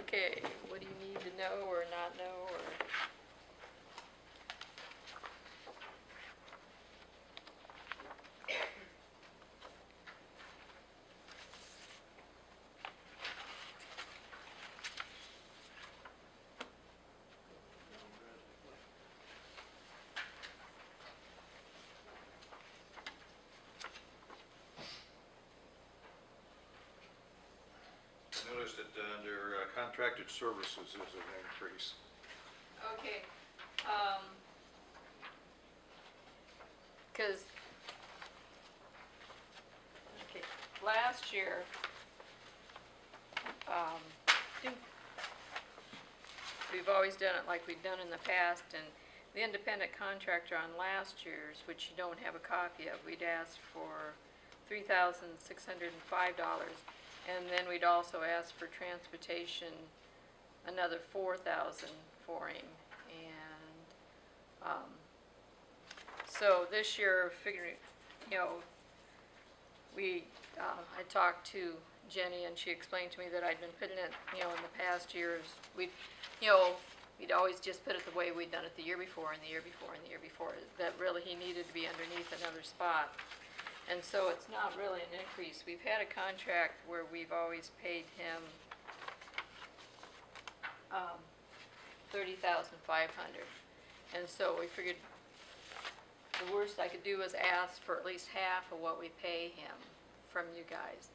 Okay, what do you need to know or not know, or? Noticed that under contracted services is an increase. Okay, because, okay, last year, we've always done it like we've done in the past, and the independent contractor on last year's, which you don't have a copy of, we'd asked for $3,605, and then we'd also ask for transportation, another $4,000 for him, and so this year, figuring, you know, I talked to Jenny, and she explained to me that I'd been putting it, you know, in the past years, we'd always just put it the way we'd done it the year before, and the year before, and the year before, that really he needed to be underneath another spot. And so it's not really an increase. We've had a contract where we've always paid him $30,500, and so we figured the worst I could do was ask for at least half of what we pay him from you guys,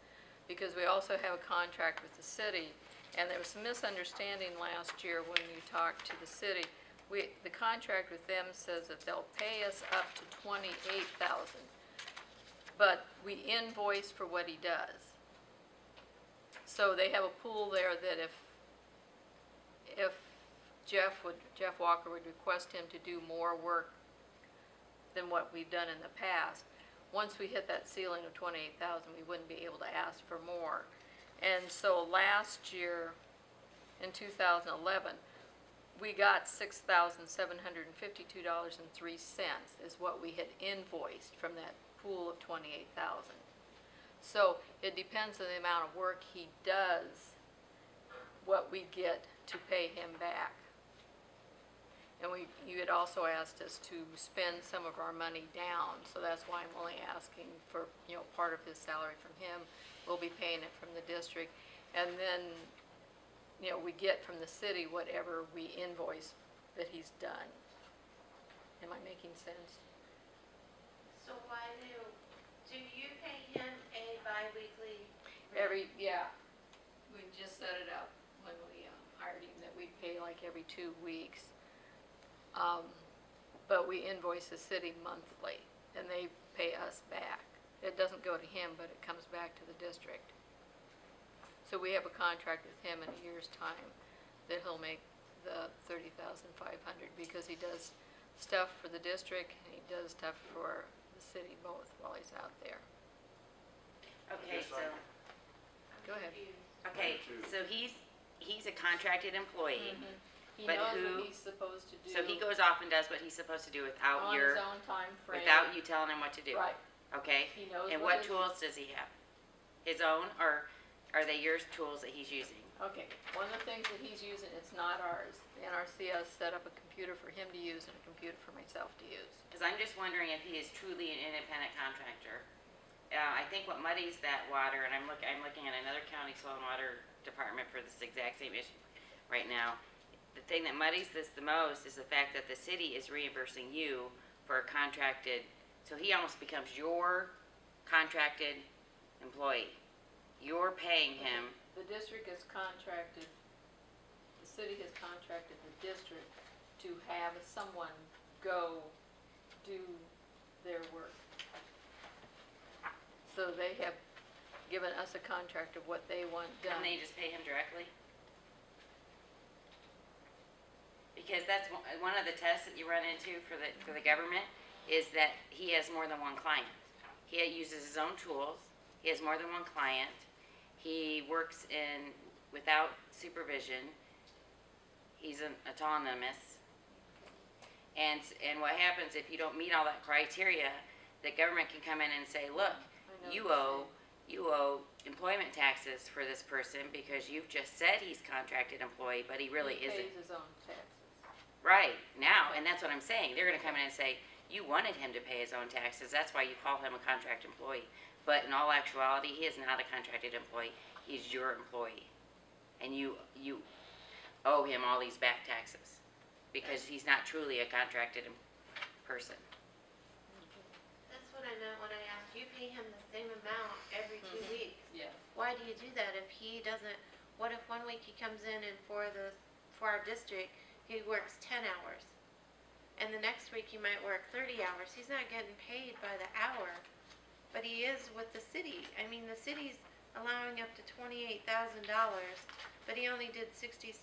because we also have a contract with the city, and there was some misunderstanding last year when you talked to the city. The contract with them says that they'll pay us up to $28,000, but we invoice for what he does. So they have a pool there that if Jeff Walker would request him to do more work than what we've done in the past, once we hit that ceiling of $28,000, we wouldn't be able to ask for more. And so last year, in 2011, we got $6,752.03 is what we had invoiced from that pool of $28,000. So it depends on the amount of work he does, what we get to pay him back. And you had also asked us to spend some of our money down, so that's why I'm only asking for, you know, part of his salary from him. We'll be paying it from the district, and then, you know, we get from the city whatever we invoice that he's done. Am I making sense? So why do you pay him a bi-weekly? Yeah, we just set it up when we hired him that we'd pay like every 2 weeks. But we invoice the city monthly, and they pay us back. It doesn't go to him, but it comes back to the district. So we have a contract with him in a year's time that he'll make the $30,500, because he does stuff for the district and he does stuff for the city both while he's out there. Okay, so go ahead. Okay, so he's a contracted employee. Mm-hmm. He but knows what he's supposed to do. So he goes off and does what he's supposed to do without on his own time frame. without you telling him what to do. Right. Okay. He knows. And what tools does he have? His own, or are they your tools that he's using? Okay. One of the things that he's using, it's not ours. The NRCS set up a computer for him to use and a computer for myself to use. Because I'm just wondering if he is truly an independent contractor. I think what muddies that water, and I'm looking at another county soil and water department for this exact same issue right now. The thing that muddies this the most is the fact that the city is reimbursing you for a contracted, so he almost becomes your contracted employee. You're paying him. The district has contracted, the city has contracted the district to have someone go do their work. So they have given us a contract of what they want done. And they just pay him directly? Because that's one of the tests that you run into for the government, is that he has more than one client. He uses his own tools. He has more than one client. He works without supervision. He's autonomous. And what happens if you don't meet all that criteria, the government can come in and say, look, you owe you owe employment taxes for this person because you've just said he's contracted employee, but he really He isn't. pays his own taxes. Right, now, and that's what I'm saying, they're gonna come in and say, you wanted him to pay his own taxes, that's why you call him a contract employee. But in all actuality, he is not a contracted employee, he's your employee. And you owe him all these back taxes, because he's not truly a contracted person. That's what I meant when I asked, you pay him the same amount every 2 weeks. Yeah. Why do you do that if he doesn't, what if 1 week he comes in and for our district, he works 10 hours? And the next week he might work 30 hours. He's not getting paid by the hour, but he is with the city. I mean, the city's allowing up to $28,000, but he only did $6,700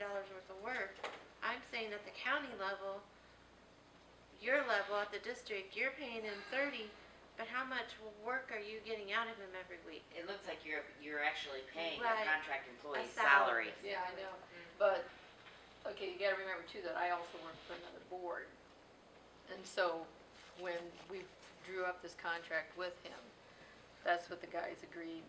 worth of work. I'm saying at the county level, your level at the district, you're paying him 30, but how much work are you getting out of him every week? It looks like you're actually paying a Right. contract employee's A salary. salary. Yeah, I know, but, okay, you gotta remember too that I also work for another board. And so, when we drew up this contract with him, that's what the guys agreed.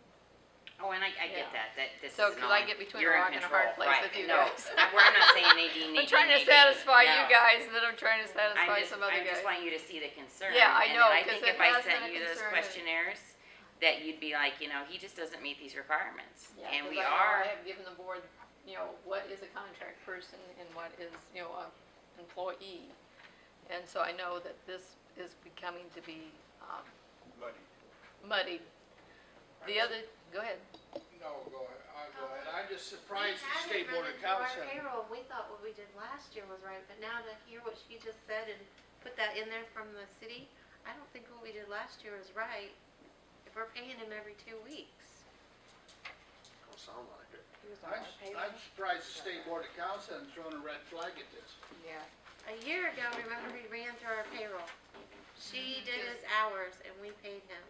Oh, and I Yeah. get that this So, is 'cause not, I get between a you're in rock and a hard control. place Right. with you No, guys. I'm not saying Nadine, I'm trying to satisfy you guys, and then I'm trying to satisfy some other I just guys. want you to see the concern. Yeah, I and know, then I 'cause think it if I has sent been a you those concern. questionnaires, that you'd be like, he just doesn't meet these requirements. Yeah, And 'cause we I know are, I have given the board, what is a contract person and what is, a employee. And so I know that this is becoming to be, muddied. The other, go ahead. No, go ahead, I'll go ahead. I'm just surprised We the had State it Board run of into our Council. payroll, and we thought what we did last year was right, but now to hear what she just said and put that in there from the city, I don't think what we did last year was right, if we're paying him every 2 weeks. Don't sound like it. I'm surprised the State Board of Council hasn't thrown a red flag at this. Yeah. A year ago, remember, he ran through our payroll. She did his hours, and we paid him.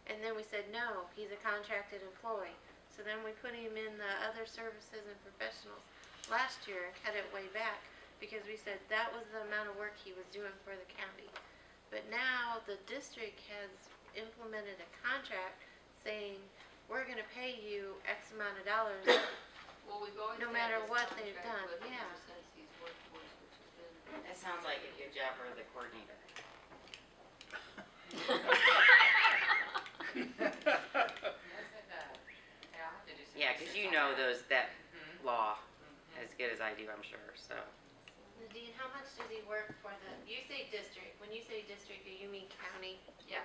And then we said, no, he's a contracted employee. So then we put him in the other services and professionals last year and cut it way back, because we said that was the amount of work he was doing for the county. But now the district has implemented a contract saying, we're gonna pay you X amount of dollars. Well, we've always No had matter this what they've contract done, with him yeah. since he's worked for us, which has been. that sounds like a good job for the coordinator. Yeah, because you know that law as good as I do, I'm sure, so. Nadine, how much does he work for you say district, when you say district, do you mean county? Yeah.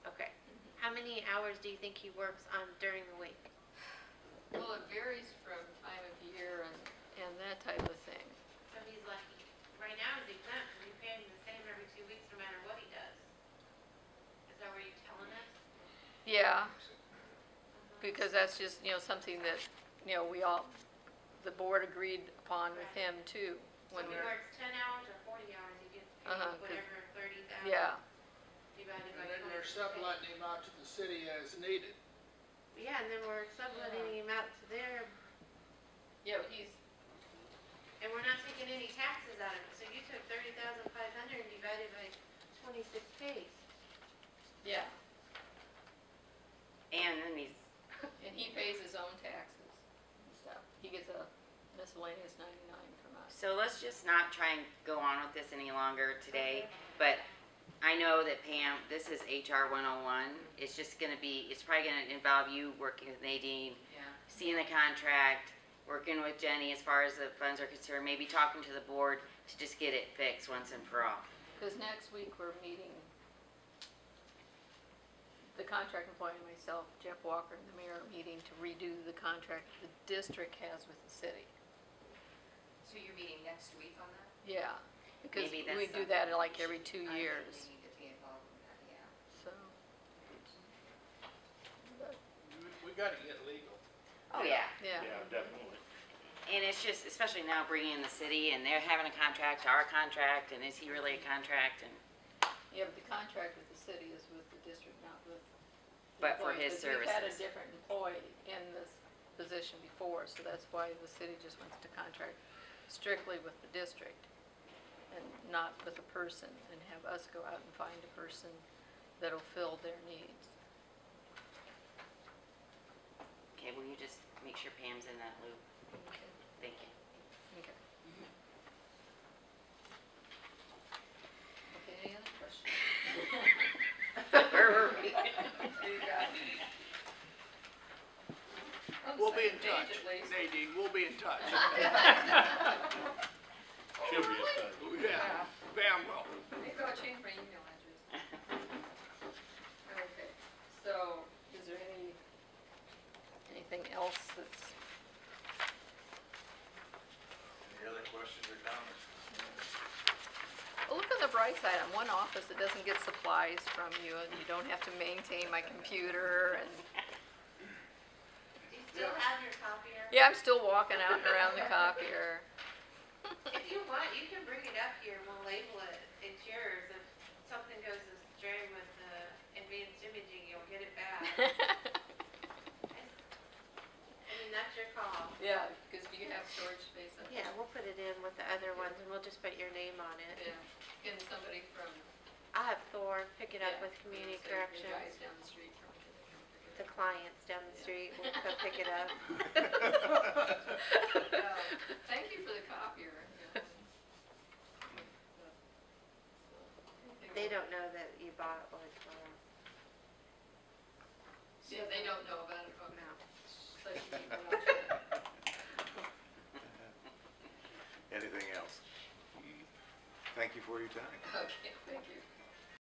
Okay. How many hours do you think he works on during the week? Well, it varies from time of year and that type of thing. So he's lucky. Right now he's exempt, because we pay him the same every 2 weeks no matter what he does. Is that what you're telling us? Yeah, because that's just, something that, the board agreed upon with him too. So When if he we works 10 hours or 40 hours, he gets paid 'cause- whatever, 30,000 Yeah, divided And by then they're 20. subletting him out to the city as needed. Yeah, and then we're subletting him out to there, yeah, he's, and we're not taking any taxes out of it. So you took 30,500 and divided by 26 pays. yeah, And then these, and he pays his own taxes and stuff. He gets a miscellaneous 99 from us. so let's just not try and go on with this any longer today, but I know that Pam, this is HR 101. It's just gonna be, it's probably gonna involve you working with Nadine, seeing the contract, working with Jenny as far as the funds are concerned, maybe talking to the board to just get it fixed once and for all. Because next week we're meeting, the contract employee and myself, Jeff Walker and the mayor are meeting to redo the contract the district has with the city. So you're meeting next week on that? Yeah, because Maybe that's we do something that we like should- every 2 I years, think we need to be involved in that, yeah. so. We gotta get legal. Oh, yeah. Yeah, Definitely. And it's just, especially now bringing in the city and they're having a contract, our contract, and is he really a contract? And yeah, but the contract with the city is with the district, not with the But for employee, his 'cause we've had a services. different employee in this position before, so that's why the city just wants to contract strictly with the district and not with a person, and have us go out and find a person that'll fill their needs. make sure Pam's in that loop. Okay. Thank you. Okay. Okay, any other questions? Where were we? You got it. On the We'll be in second page touch. at least. Nadine, we'll be in touch. She'll be in touch. Yeah, Pam will. Maybe I'll change my email address. Okay, so is there anything else that's, Any other questions or comments? well, look on the bright side, I'm one office that doesn't get supplies from you, and you don't have to maintain my computer, and, Do you still have your copier? yeah, I'm still walking out and around the copier. If you want, you can bring it up here and we'll label it. It's yours. If something goes astray with the advanced imaging, you'll get it back. I mean, that's your call. Yeah, because do you have storage space up there? Yeah, we'll put it in with the other ones and we'll just put your name on it. Yeah, can somebody from, I'll have Thor pick it up yeah, with community say the guys corrections. down the street from, can they come pick The it up? clients down the street will go pick it up. Thank you for the copier. They don't know that you bought one. Yeah, they don't know about it, okay. No. So you keep it up. Anything else? Thank you for your time. Okay, thank you.